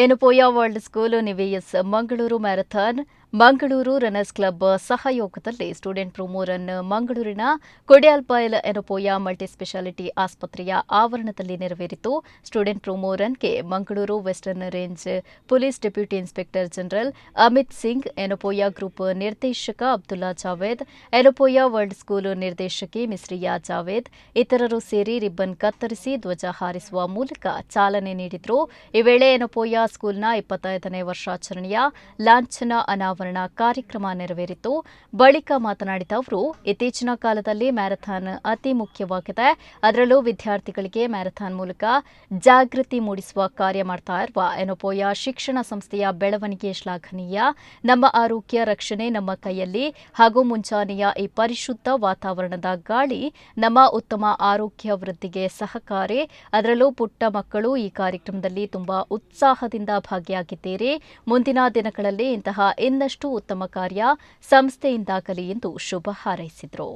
ಎನುಪೋಯ world school ನಿವಿಎಸ್ Mangaluru marathon Mangaluru runners club ಸಹಯೋಗದಲ್ಲಿ student promo run ಮಂಗಳೂರಿನ ಕೊಡಿಯಾಲ್ಪಾಯಲ್ ಎನುಪೋಯ ಮಲ್ಟಿಸ್ಪೆಷಾಲಿಟಿ ಆಸ್ಪತ್ರೆಯ ಆವರಣದಲ್ಲಿ ನೆರವೇರಿತು. ಸ್ಟೂಡೆಂಟ್ ಪ್ರೊಮೋ ರನ್ಗೆ Mangaluru western range police deputy inspector general Amit Singh, Yenepoya group ನಿರ್ದೇಶಕ ಅಬ್ದುಲ್ಲಾ ಜಾವೇದ್, ಎನುಪೋಯ ವರ್ಲ್ಡ್ ಸ್ಕೂಲ್ ನಿರ್ದೇಶಕಿ ಮಿಸ್ರಿಯಾ ಜಾವೇದ್ ಇತರರು ಸೇರಿ ರಿಬ್ಬನ್ ಕತ್ತರಿಸಿ ಧ್ವಜ ಹಾರಿಸುವ ಮೂಲಕ ಚಾಲನೆ ನೀಡಿದರು. ಈ ವೇಳೆ ಎನುಪೋಯ ಸ್ಕೂಲ್ನ 25ನೇ ವರ್ಷಾಚರಣೆಯ ಲಾಂಛನ ಅನಾವರಣ ಕಾರ್ಯಕ್ರಮ ನೆರವೇರಿತು. ಬಳಿಕ ಮಾತನಾಡಿದ ಅವರು, ಇತ್ತೀಚಿನ ಕಾಲದಲ್ಲಿ ಮ್ಯಾರಥಾನ್ ಅತಿ ಮುಖ್ಯವಾಗಿದೆ. ಅದರಲ್ಲೂ ವಿದ್ಯಾರ್ಥಿಗಳಿಗೆ ಮ್ಯಾರಥಾನ್ ಮೂಲಕ ಜಾಗೃತಿ ಮೂಡಿಸುವ ಕಾರ್ಯ ಮಾಡ್ತಾ ಇರುವ ಎನುಪೋಯ ಶಿಕ್ಷಣ ಸಂಸ್ಥೆಯ ಬೆಳವಣಿಗೆ ಶ್ಲಾಘನೀಯ. ನಮ್ಮ ಆರೋಗ್ಯ ರಕ್ಷಣೆ ನಮ್ಮ ಕೈಯಲ್ಲಿ ಹಾಗೂ ಮುಂಚಾನೆಯ ಈ ಪರಿಶುದ್ಧ ವಾತಾವರಣದ ಗಾಳಿ ನಮ್ಮ ಉತ್ತಮ ಆರೋಗ್ಯ ವೃದ್ಧಿಗೆ ಸಹಕಾರಿ. ಅದರಲ್ಲೂ ಪುಟ್ಟ ಮಕ್ಕಳು ಈ ಕಾರ್ಯಕ್ರಮದಲ್ಲಿ ತುಂಬಾ ಉತ್ಸಾಹದಿಂದ ಭಾಗಿಯಾಗಿದ್ದೀರಿ. ಮುಂದಿನ ದಿನಗಳಲ್ಲಿ ಇಂತಹ ಇನ್ನಷ್ಟು ಉತ್ತಮ ಕಾರ್ಯ ಸಂಸ್ಥೆಯಿಂದಾಗಲಿ ಎಂದು ಶುಭ ಹಾರೈಸಿದರು.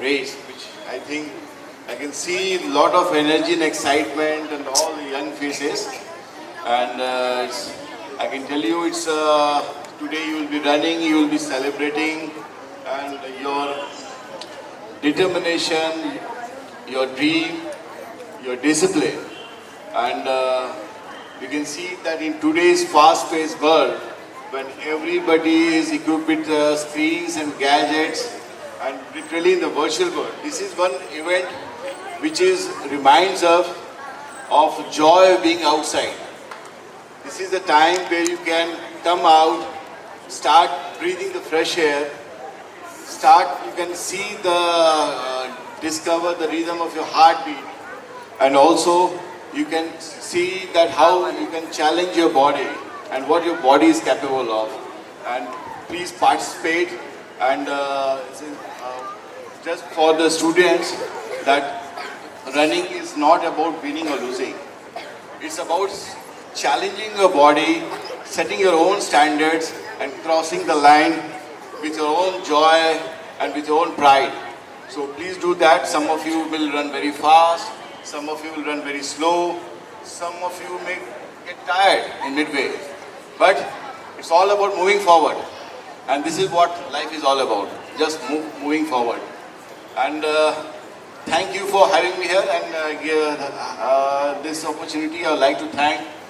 Race, which I think I can see a lot of energy and excitement and all the young faces, and I can tell you it's today you will be running, you will be celebrating, and your determination, your dream, your discipline, and you can see that in today's fast-paced world, when everybody is equipped with screens and gadgets, and literally in the virtual world, this is one event which reminds us of joy of being outside. This is the time where you can come out, start breathing the fresh air, you can see discover the rhythm of your heartbeat, and also you can see that how you can challenge your body and what your body is capable of. And please participate. And just for the students, that running is not about winning or losing. It's about challenging your body, setting your own standards, and crossing the line with your own joy and with your own pride. So please do that. Some of you will run very fast, some of you will run very slow, some of you may get tired in midway. But it's all about moving forward. And this is what life is all about, just moving forward. And thank you for having me here, and this opportunity I would like to thank